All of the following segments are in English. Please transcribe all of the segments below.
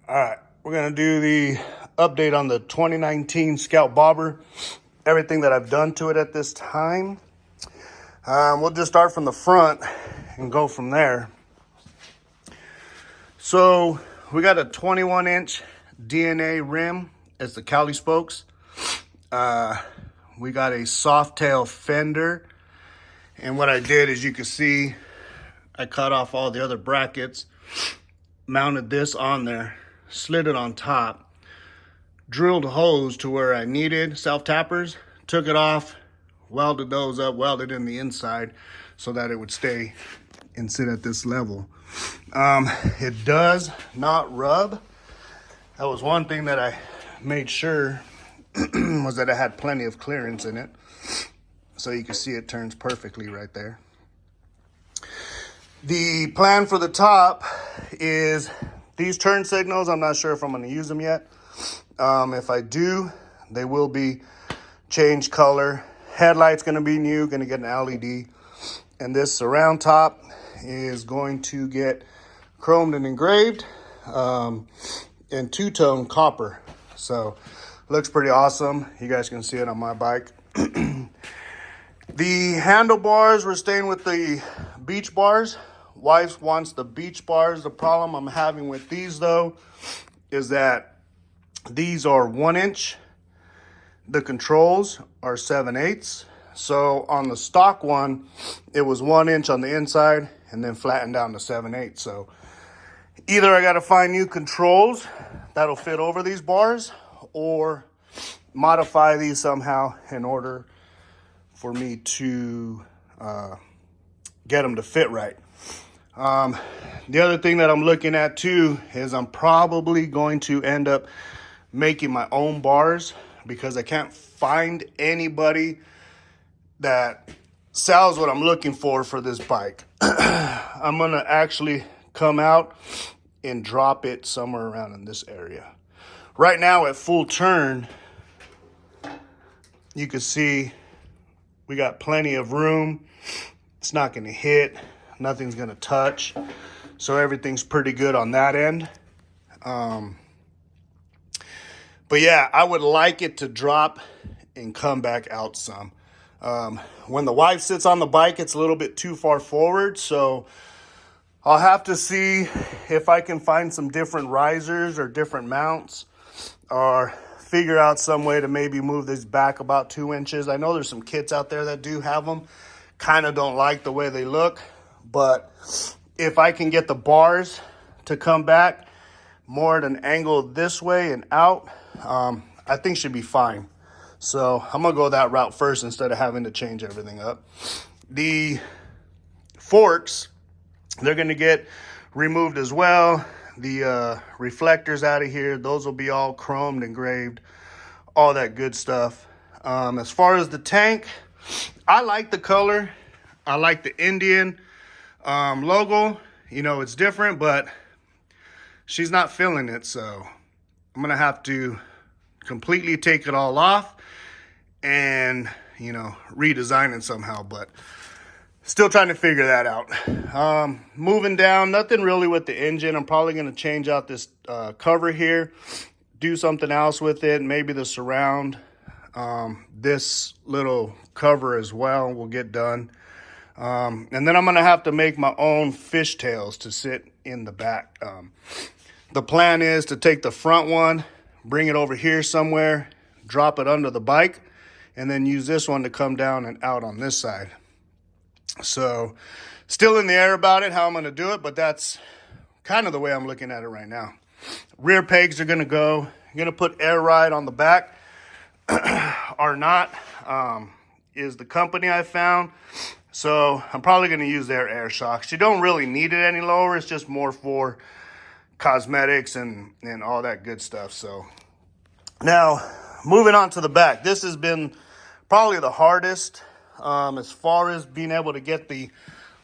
All right, we're gonna do the update on the 2019 Scout Bobber, everything that I've done to it at this time. We'll just start from the front and go from there. So we got a 21-inch DNA rim as the cowlie spokes. We got a soft tail fender, and what I did, as you can see, I cut off all the other brackets, mounted this on there, slid it on top, drilled holes to where I needed self-tappers, took it off, welded those up, welded in the inside so that it would stay and sit at this level. It does not rub. That was one thing that I made sure was that it had plenty of clearance in it. So you can see it turns perfectly right there. The plan for the top is these turn signals. I'm not sure if I'm going to use them yet. If I do, they will be changed color. Headlight's going to be new, going to get an LED. And this surround top is going to get chromed and engraved in two-tone copper. So looks pretty awesome. You guys can see it on my bike. The handlebars, we're staying with the beach bars. Wife wants the beach bars. The problem I'm having with these, though, is that these are 1 inch. The controls are 7/8. So on the stock one, it was 1 inch on the inside and then flattened down to 7/8. So either I got to find new controls that'll fit over these bars, or modify these somehow in order for me to get them to fit right. The other thing that I'm looking at too is I'm probably going to end up making my own bars, because I can't find anybody that sells what I'm looking for this bike. I'm gonna actually come out and drop it somewhere around in this area. Right now at full turn, you can see we got plenty of room. It's not gonna hit, nothing's gonna touch. So everything's pretty good on that end. But yeah, I would like it to drop and come back out some. When the wife sits on the bike, it's a little bit too far forward. So I'll have to see if I can find some different risers or different mounts, or figure out some way to maybe move this back about 2 inches. I know there's some kits out there that do have them. Kind of don't like the way they look, but if I can get the bars to come back more at an angle this way and out, I think should be fine. So I'm gonna go that route first instead of having to change everything up. The forks, they're gonna get removed as well. The reflectors out of here, those will be all chromed, engraved, all that good stuff. As far as the tank, I like the color. I like the Indian logo. You know, it's different, but she's not feeling it. So I'm going to have to completely take it all off and, you know, redesign it somehow. But still trying to figure that out. Moving down, nothing really with the engine. I'm probably going to change out this cover here, do something else with it, maybe the surround. This little cover as well will get done. And then I'm going to have to make my own fishtails to sit in the back. The plan is to take the front one, bring it over here somewhere, drop it under the bike, and then use this one to come down and out on this side. So still in the air about it, how I'm going to do it, but that's kind of the way I'm looking at it right now. Rear pegs are going to go. I'm going to put air ride on the back. Or not, is the company I found. So I'm probably going to use their air shocks. You don't really need it any lower. It's just more for cosmetics and all that good stuff. So now moving on to the back. This has been probably the hardest as far as being able to get the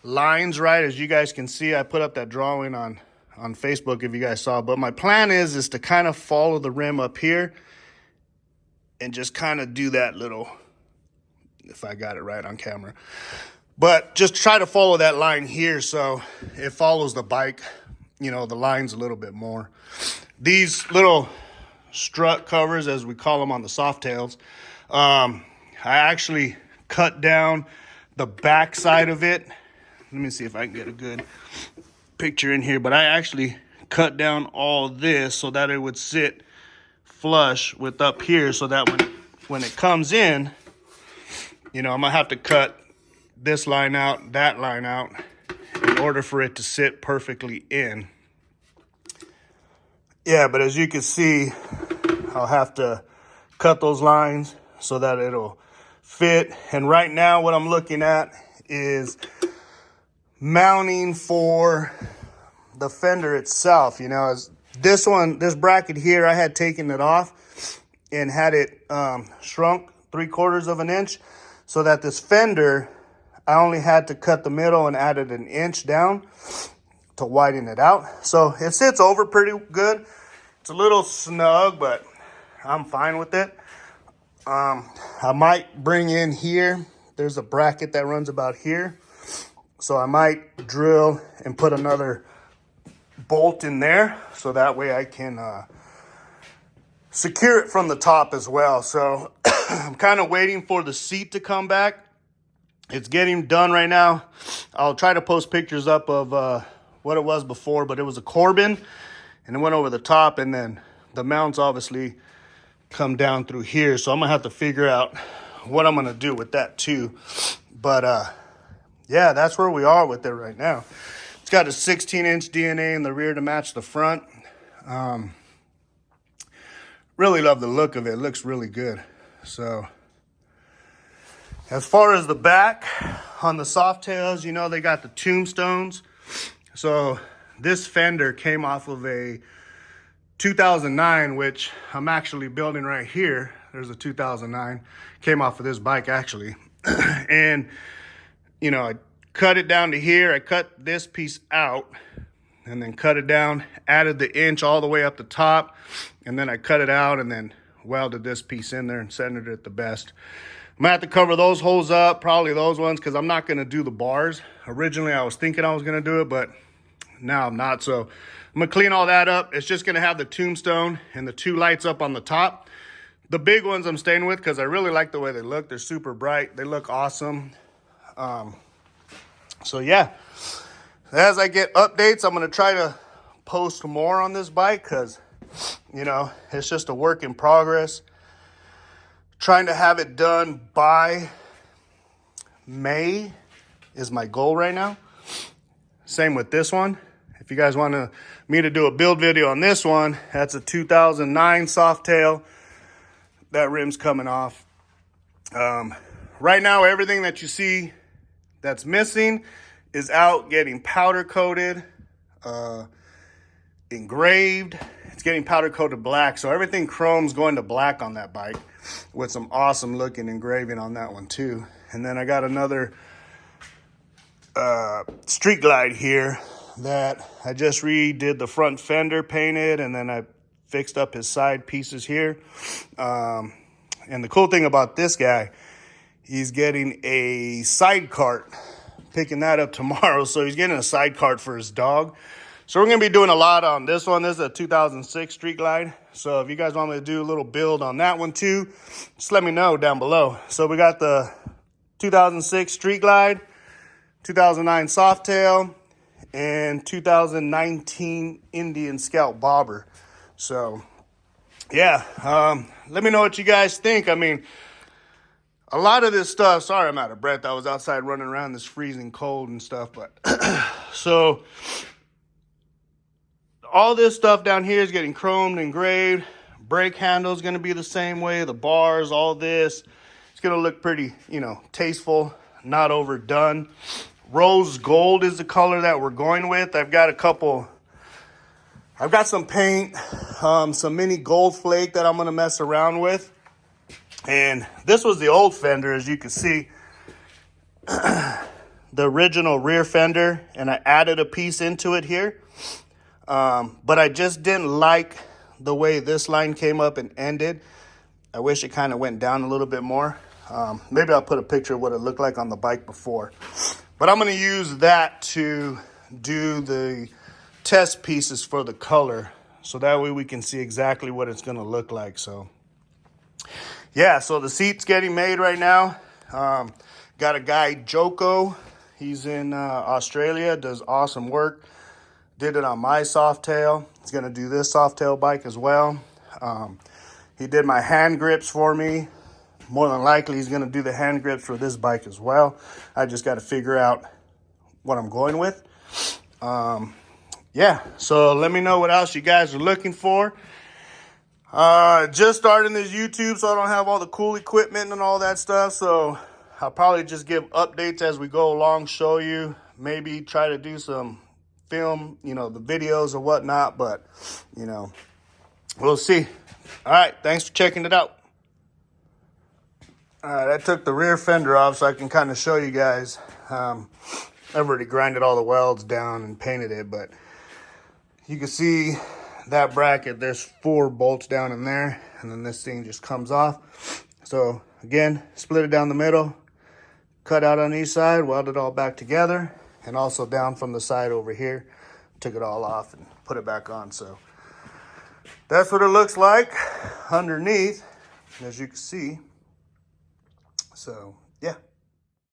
lines right. As you guys can see, I put up that drawing on Facebook if you guys saw. But my plan is to kind of follow the rim up here and just kind of do that little, if I got it right on camera. But just try to follow that line here so it follows the bike, you know, the lines a little bit more. these little strut covers, as we call them on the soft tails, I actually cut down the back side of it. Let me see if I can get a good picture in here, but I actually cut down all this so that it would sit flush with up here, so that when it comes in, you know, I'm gonna have to cut this line out, that line out, in order for it to sit perfectly in. Yeah, but as you can see, I'll have to cut those lines so that it'll fit. And right now what I'm looking at is mounting for the fender itself. You know, as this bracket here, I had taken it off and had it shrunk 3/4 of an inch, so that this fender, I only had to cut the middle and added an inch down to widen it out. So it sits over pretty good. It's a little snug, but I'm fine with it. I might bring in here, there's a bracket that runs about here, so I might drill and put another bolt in there, so that way I can secure it from the top as well. So I'm kind of waiting for the seat to come back. It's getting done right now. I'll try to post pictures up of what it was before, but it was a Corbin, and it went over the top, and then the mounts obviously come down through here. So I'm gonna have to figure out what I'm gonna do with that too. But yeah, that's where we are with it right now. It's got a 16-inch DNA in the rear to match the front. Really love the look of it. It looks really good. So as far as the back on the soft tails, you know, they got the tombstones. So this fender came off of a 2009, which I'm actually building right here. There's a 2009, came off of this bike actually. And, you know, I cut it down to here. I cut this piece out and then cut it down, added the inch all the way up the top, and then I cut it out and then welded this piece in there and centered it the best. I'm gonna have to cover those holes up, probably those ones, because I'm not gonna do the bars. Originally, I was thinking I was gonna do it, but now I'm not. So I'm gonna clean all that up. It's just gonna have the tombstone and the 2 lights up on the top. The big ones I'm staying with because I really like the way they look. They're super bright. They look awesome. So yeah, as I get updates, I'm gonna try to post more on this bike because, you know, it's just a work in progress. Trying to have it done by May is my goal right now. Same with this one. If you guys want me to do a build video on this one, that's a 2009 Softail. That rim's coming off. Right now, everything that you see that's missing is out getting powder coated, engraved. It's getting powder coated black. So everything chrome's going to black on that bike with some awesome looking engraving on that one too. And then I got another Street Glide here that I just redid the front fender, painted, and then I fixed up his side pieces here. And the cool thing about this guy, he's getting a side cart, picking that up tomorrow. So he's getting a side cart for his dog. So we're going to be doing a lot on this one. This is a 2006 Street Glide. So if you guys want me to do a little build on that one too, just let me know down below. So we got the 2006 Street Glide, 2009 Softail, and 2019 Indian Scout Bobber. So yeah, let me know what you guys think. I mean, a lot of this stuff, sorry I'm out of breath. I was outside running around this freezing cold and stuff, but so all this stuff down here is getting chromed, engraved. Brake handle is going to be the same way. The bars, all this. It's going to look pretty, you know, tasteful, not overdone. Rose gold is the color that we're going with. I've got some paint, some mini gold flake that I'm going to mess around with. And this was the old fender, as you can see. The original rear fender, and I added a piece into it here. But I just didn't like the way this line came up and ended. I wish it kind of went down a little bit more. Maybe I'll put a picture of what it looked like on the bike before. But I'm going to use that to do the test pieces for the color. so that way we can see exactly what it's going to look like. So yeah, so the seat's getting made right now. Got a guy, Joko. He's in Australia, does awesome work. Did it on my Softail. He's going to do this Softail bike as well. He did my hand grips for me. More than likely, he's going to do the hand grips for this bike as well. I just got to figure out what I'm going with. Yeah, so let me know what else you guys are looking for. Just starting this YouTube, so I don't have all the cool equipment and all that stuff. So I'll probably just give updates as we go along, show you, maybe try to do some film, the videos or whatnot. But, we'll see. All right, thanks for checking it out. All right, I took the rear fender off so I can kind of show you guys. I've already grinded all the welds down and painted it, but you can see that bracket, there's 4 bolts down in there, and then this thing just comes off. So again, split it down the middle, cut out on each side, weld it all back together, and also down from the side over here, took it all off and put it back on. So that's what it looks like underneath, as you can see. So yeah.